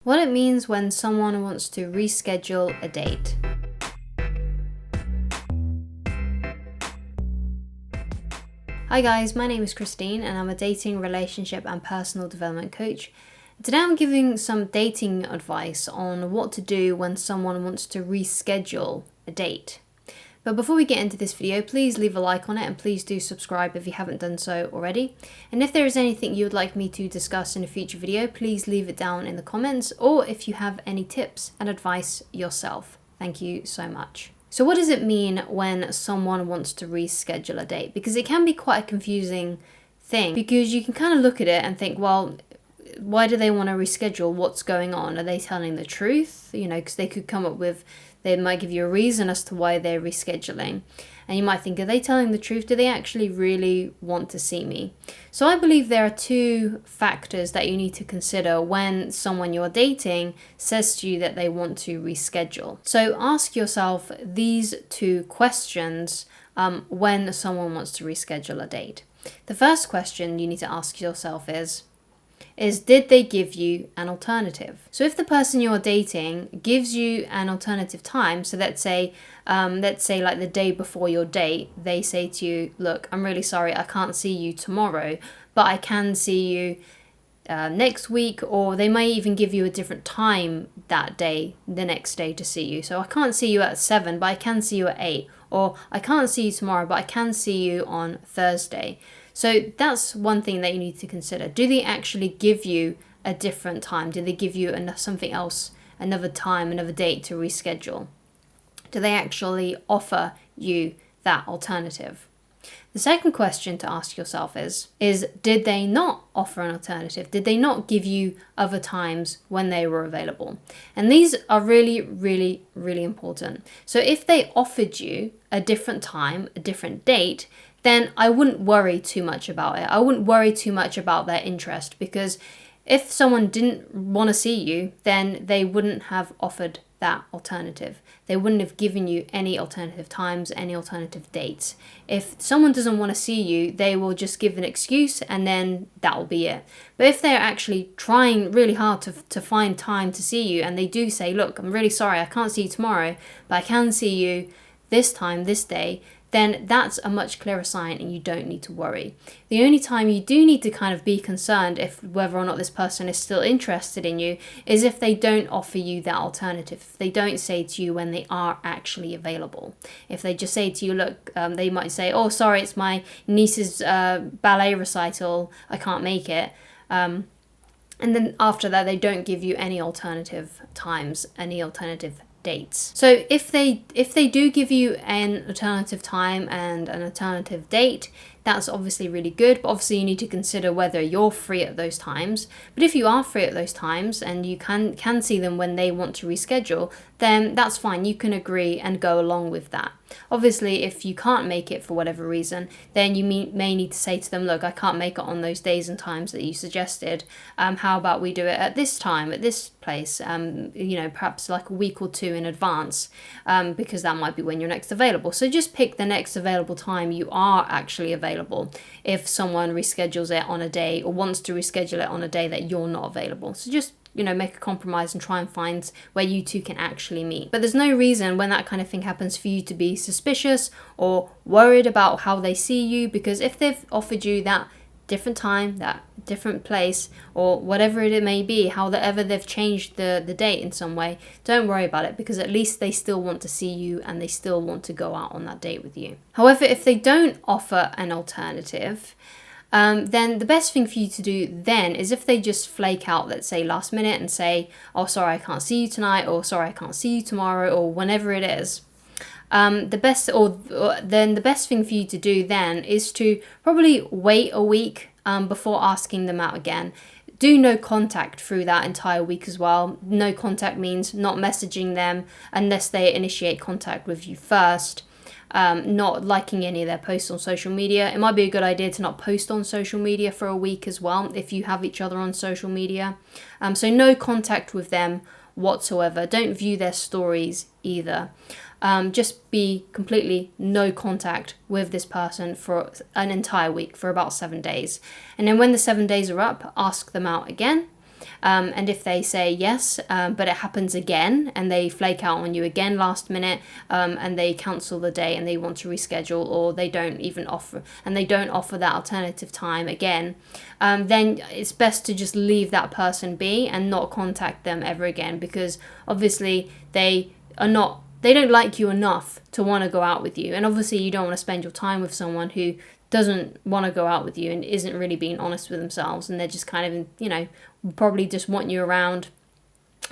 What it means when someone wants to reschedule a date. Hi guys, my name is Christine and I'm a dating, relationship and personal development coach. Today I'm giving some dating advice on what to do when someone wants to reschedule a date. But before we get into this video, please leave a like on it and please do subscribe if you haven't done so already. And if there is anything you would like me to discuss in a future video, please leave it down in the comments, or if you have any tips and advice yourself. Thank you so much. So what does it mean when someone wants to reschedule a date? Because it can be quite a confusing thing, because you can kind of look at it and think, well, why do they want to reschedule? What's going on? Are they telling the truth? Because they might give you a reason as to why they're rescheduling. And you might think, are they telling the truth? Do they actually really want to see me? So I believe there are two factors that you need to consider when someone you're dating says to you that they want to reschedule. So ask yourself these two questions when someone wants to reschedule a date. The first question you need to ask yourself is did they give you an alternative? So if the person you're dating gives you an alternative time, so let's say like the day before your date, they say to you, look, I'm really sorry, I can't see you tomorrow, but I can see you next week, or they may even give you a different time that day, the next day to see you. So I can't see you at 7, but I can see you at 8, or I can't see you tomorrow, but I can see you on Thursday. So that's one thing that you need to consider. Do they actually give you a different time? Do they give you something else, another time, another date to reschedule? Do they actually offer you that alternative? The second question to ask yourself is did they not offer an alternative? Did they not give you other times when they were available? And these are really, really, really important. So if they offered you a different time, a different date, then I wouldn't worry too much about it. I wouldn't worry too much about their interest, because if someone didn't want to see you, then they wouldn't have offered that alternative. They wouldn't have given you any alternative times, any alternative dates. If someone doesn't want to see you, they will just give an excuse and then that will be it. But if they're actually trying really hard to find time to see you, and they do say, look, I'm really sorry, I can't see you tomorrow, but I can see you this time, this day, then that's a much clearer sign and you don't need to worry. The only time you do need to kind of be concerned if whether or not this person is still interested in you is if they don't offer you that alternative. If they don't say to you when they are actually available. If they just say to you, look, they might say, oh, sorry, it's my niece's ballet recital, I can't make it. And then after that, they don't give you any alternative times, any alternative dates. So if they do give you an alternative time and an alternative date, that's obviously really good, but obviously you need to consider whether you're free at those times. But if you are free at those times and you can see them when they want to reschedule, then that's fine. You can agree and go along with that. Obviously, if you can't make it for whatever reason, then you may need to say to them, look, I can't make it on those days and times that you suggested. How about we do it at this time, at this place, perhaps like a week or two in advance, because that might be when you're next available. So just pick the next available time you are actually available if someone reschedules it on a day or wants to reschedule it on a day that you're not available. So just make a compromise and try and find where you two can actually meet. But there's no reason when that kind of thing happens for you to be suspicious or worried about how they see you, because if they've offered you that different time, that different place, or whatever it may be, however they've changed the date in some way, don't worry about it, because at least they still want to see you and they still want to go out on that date with you. However, if they don't offer an alternative, then the best thing for you to do then is if they just flake out, let's say last minute, and say, oh, sorry, I can't see you tonight, or sorry, I can't see you tomorrow, or whenever it is. Then the best thing for you to do then is to probably wait a week before asking them out again. Do no contact through that entire week as well. No contact means not messaging them unless they initiate contact with you first. Not liking any of their posts on social media. It might be a good idea to not post on social media for a week as well if you have each other on social media. So no contact with them whatsoever. Don't view their stories either. Just be completely no contact with this person for an entire week, for about 7 days. And then when the 7 days are up, ask them out again. And if they say yes, but it happens again and they flake out on you again last minute, and they cancel the day and they want to reschedule, or they don't offer that alternative time again, then it's best to just leave that person be and not contact them ever again, because obviously they don't like you enough to want to go out with you. And obviously you don't want to spend your time with someone who doesn't want to go out with you and isn't really being honest with themselves, and they're just kind of, probably just want you around,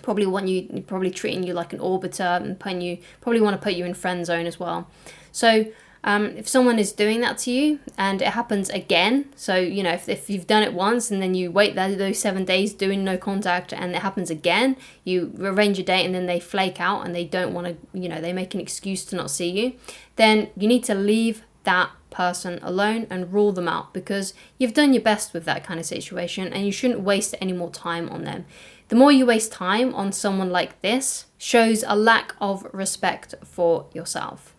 probably treating you like an orbiter, and probably want to put you in friend zone as well. So if someone is doing that to you and it happens again, so if you've done it once and then you wait those 7 days doing no contact and it happens again, you arrange a date and then they flake out and they don't want to, they make an excuse to not see you, then you need to leave that person alone and rule them out, because you've done your best with that kind of situation and you shouldn't waste any more time on them. The more you waste time on someone like this shows a lack of respect for yourself.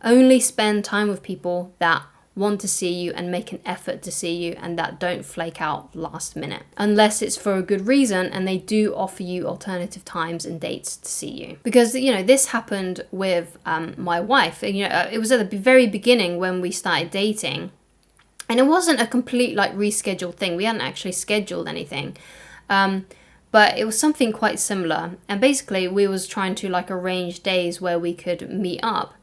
Only spend time with people that want to see you and make an effort to see you, and that don't flake out last minute, unless it's for a good reason and they do offer you alternative times and dates to see you. Because this happened with my wife. It was at the very beginning when we started dating, and it wasn't a complete rescheduled thing. We hadn't actually scheduled anything, but it was something quite similar. And basically we was trying to arrange days where we could meet up.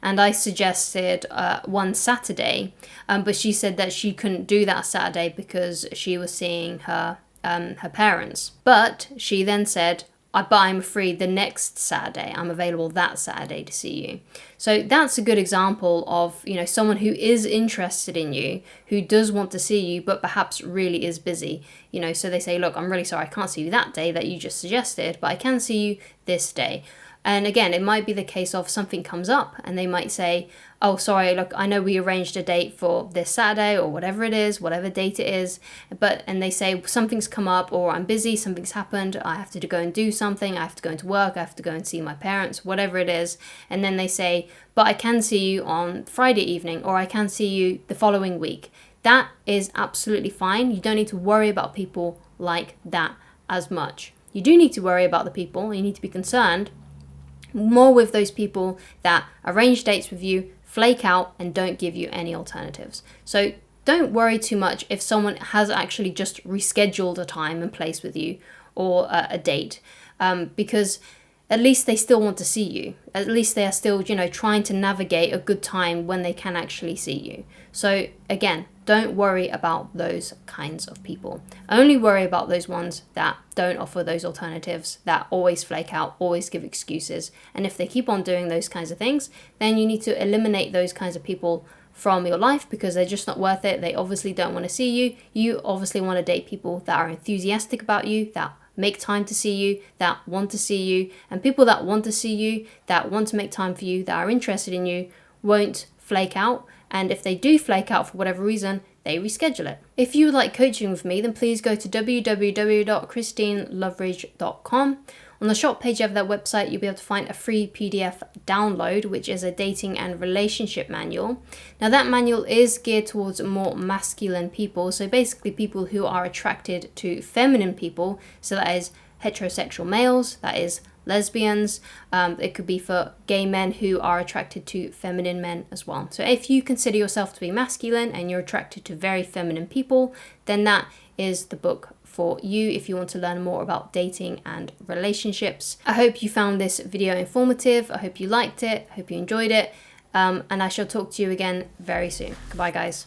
And I suggested one Saturday, but she said that she couldn't do that Saturday because she was seeing her parents. But she then said, but I'm free the next Saturday. I'm available that Saturday to see you. So that's a good example of, someone who is interested in you, who does want to see you, but perhaps really is busy. So they say, look, I'm really sorry, I can't see you that day that you just suggested, but I can see you this day. And again, it might be the case of something comes up and they might say, oh, sorry, look, I know we arranged a date for this Saturday or whatever it is, whatever date it is. And they say something's come up, or I'm busy, something's happened, I have to go and do something, I have to go into work, I have to go and see my parents, whatever it is. And then they say, but I can see you on Friday evening, or I can see you the following week. That is absolutely fine. You don't need to worry about people like that as much. You do need to worry about the people, you need to be concerned more with those people that arrange dates with you, flake out, and don't give you any alternatives. So don't worry too much if someone has actually just rescheduled a time and place with you, or a date, because at least they still want to see you. At least they are still, trying to navigate a good time when they can actually see you. So again, don't worry about those kinds of people. Only worry about those ones that don't offer those alternatives, that always flake out, always give excuses. And if they keep on doing those kinds of things, then you need to eliminate those kinds of people from your life, because they're just not worth it. They obviously don't want to see you. You obviously want to date people that are enthusiastic about you, that make time to see you, that want to see you. And people that want to see you, that want to make time for you, that are interested in you, won't flake out. And if they do flake out for whatever reason, they reschedule it. If you would like coaching with me, then please go to www.christineloveridge.com. On the shop page of that website, you'll be able to find a free PDF download, which is a dating and relationship manual. Now that manual is geared towards more masculine people, so basically people who are attracted to feminine people. So that is heterosexual males, that is lesbians. It could be for gay men who are attracted to feminine men as well. So if you consider yourself to be masculine and you're attracted to very feminine people, then that is the book for you if you want to learn more about dating and relationships. I hope you found this video informative. I hope you liked it. I hope you enjoyed it. And I shall talk to you again very soon. Goodbye, guys.